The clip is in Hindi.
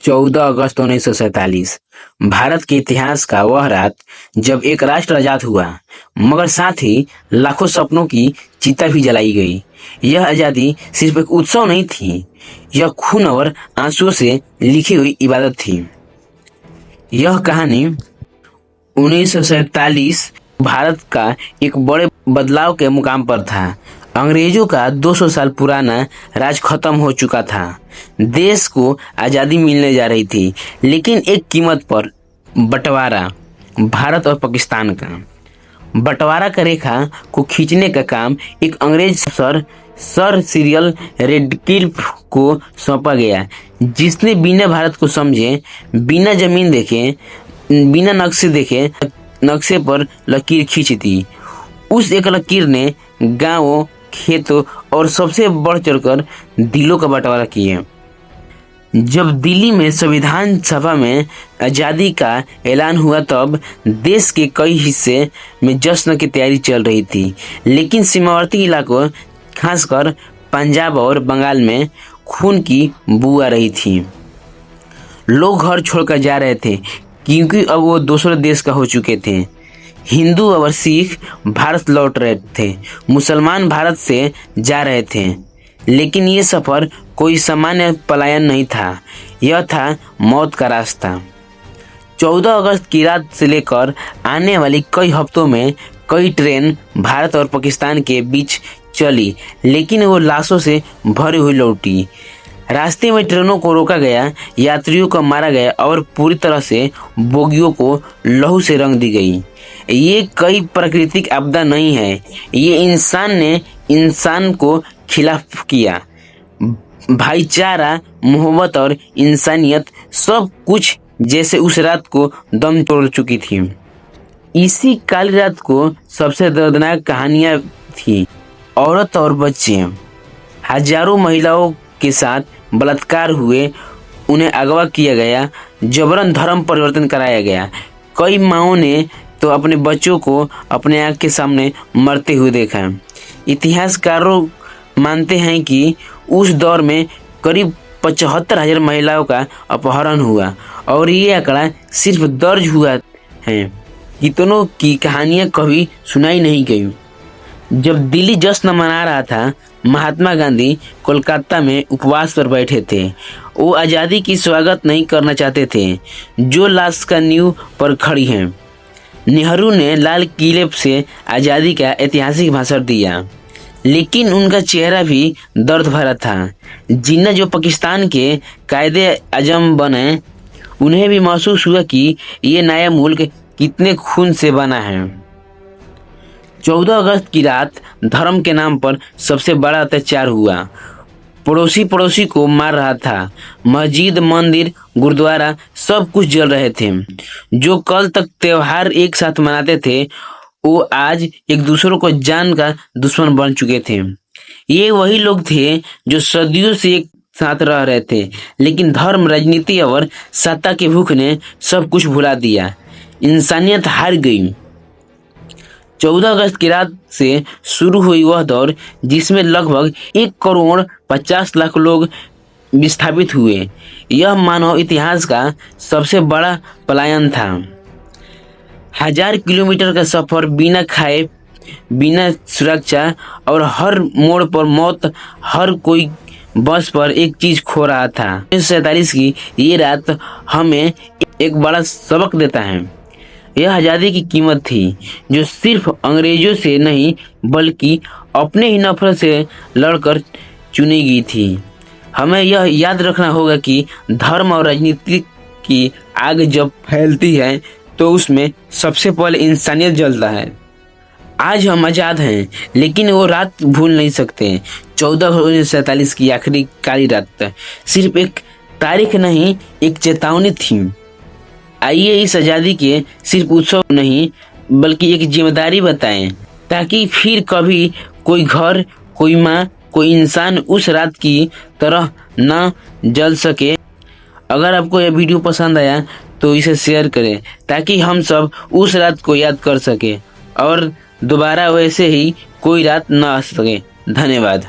14 अगस्त 1947 भारत के इतिहास का वह रात जब एक राष्ट्र आजाद हुआ, मगर साथ ही लाखों सपनों की चिता भी जलाई गई। यह आजादी सिर्फ एक उत्सव नहीं थी, यह खून और आंसुओं से लिखी हुई इबादत थी। यह कहानी 1947 भारत का एक बड़े बदलाव के मुकाम पर था। अंग्रेजों का 200 साल पुराना राज खत्म हो चुका था। देश को आज़ादी मिलने जा रही थी, लेकिन एक कीमत पर, बंटवारा, भारत और पाकिस्तान का। बंटवारा का रेखा को खींचने का काम एक अंग्रेज सर सीरियल रेडक्लिफ को सौंपा गया, जिसने बिना भारत को समझे, बिना जमीन देखे, बिना नक्शे देखे नक्शे पर लकीर खींची थी। उस एक लकीर ने गांवों, खेतों और सबसे बढ़ चढ़कर दिलों का बंटवारा किया। जब दिल्ली में संविधान सभा में आज़ादी का ऐलान हुआ, तब देश के कई हिस्से में जश्न की तैयारी चल रही थी, लेकिन सीमावर्ती इलाकों, खासकर पंजाब और बंगाल में खून की बू आ रही थी। लोग घर छोड़कर जा रहे थे, क्योंकि अब वो दूसरे देश का हो चुके थे। हिंदू और सिख भारत लौट रहे थे, मुसलमान भारत से जा रहे थे, लेकिन ये सफ़र कोई सामान्य पलायन नहीं था, यह था मौत का रास्ता। 14 अगस्त की रात से लेकर आने वाली कई हफ्तों में कई ट्रेन भारत और पाकिस्तान के बीच चली, लेकिन वो लाशों से भरी हुई लौटी। रास्ते में ट्रेनों को रोका गया, यात्रियों को मारा गया और पूरी तरह से बोगियों को लहू से रंग दी गई। ये कई प्राकृतिक आपदा नहीं है, ये इंसान ने इंसान को खिलाफ किया। भाईचारा, मोहब्बत और इंसानियत सब कुछ जैसे उस रात को दम तोड़ चुकी थी। इसी काली रात को सबसे दर्दनाक कहानियां थी। औरत और बच्चे, हजारों महिलाओं के साथ बलात्कार हुए, उन्हें अगवा किया गया, जबरन धर्म परिवर्तन कराया गया। कई माँओं ने तो अपने बच्चों को अपने आँख के सामने मरते हुए देखा। इतिहासकारों मानते हैं कि उस दौर में करीब 75,000 महिलाओं का अपहरण हुआ, और ये आंकड़ा सिर्फ दर्ज हुआ है, कितनों की कहानियाँ कभी सुनाई नहीं गई। जब दिल्ली जश्न मना रहा था, महात्मा गांधी कोलकाता में उपवास पर बैठे थे। वो आज़ादी की स्वागत नहीं करना चाहते थे, जो लाश का नींव पर खड़ी है। नेहरू ने लाल किले से आज़ादी का ऐतिहासिक भाषण दिया, लेकिन उनका चेहरा भी दर्द भरा था। जिन्ना जो पाकिस्तान के कायदे आजम बने, उन्हें भी महसूस हुआ कि ये नया मुल्क कितने खून से बना है। 14 अगस्त की रात धर्म के नाम पर सबसे बड़ा अत्याचार हुआ। पड़ोसी को मार रहा था। मस्जिद, मंदिर, गुरुद्वारा सब कुछ जल रहे थे। जो कल तक त्योहार एक साथ मनाते थे, वो आज एक दूसरे को जान का दुश्मन बन चुके थे। ये वही लोग थे जो सदियों से एक साथ रह रहे थे, लेकिन धर्म, राजनीति और सत्ता की भूख ने सब कुछ भुला दिया। इंसानियत हार गई। 14 अगस्त की रात से शुरू हुई वह दौर जिसमें लगभग 1,50,00,000 लोग विस्थापित हुए। यह मानव इतिहास का सबसे बड़ा पलायन था। 1000 किलोमीटर का सफर, बिना खाए, बिना सुरक्षा, और हर मोड़ पर मौत। हर कोई बस पर एक चीज खो रहा था। 1947 की ये रात हमें एक बड़ा सबक देता है। यह आज़ादी की कीमत थी, जो सिर्फ अंग्रेजों से नहीं बल्कि अपने ही नफरत से लड़कर चुनी गई थी। हमें यह याद रखना होगा कि धर्म और राजनीति की आग जब फैलती है, तो उसमें सबसे पहले इंसानियत जलता है। आज हम आज़ाद हैं, लेकिन वो रात भूल नहीं सकते। 14 की आखिरी काली रात सिर्फ एक तारीख नहीं, एक चेतावनी थी। आइए इस आज़ादी के सिर्फ उत्सव नहीं, बल्कि एक जिम्मेदारी बताएं, ताकि फिर कभी कोई घर, कोई माँ, कोई इंसान उस रात की तरह न जल सके। अगर आपको यह वीडियो पसंद आया तो इसे शेयर करें, ताकि हम सब उस रात को याद कर सकें और दोबारा वैसे ही कोई रात न आ सके। धन्यवाद।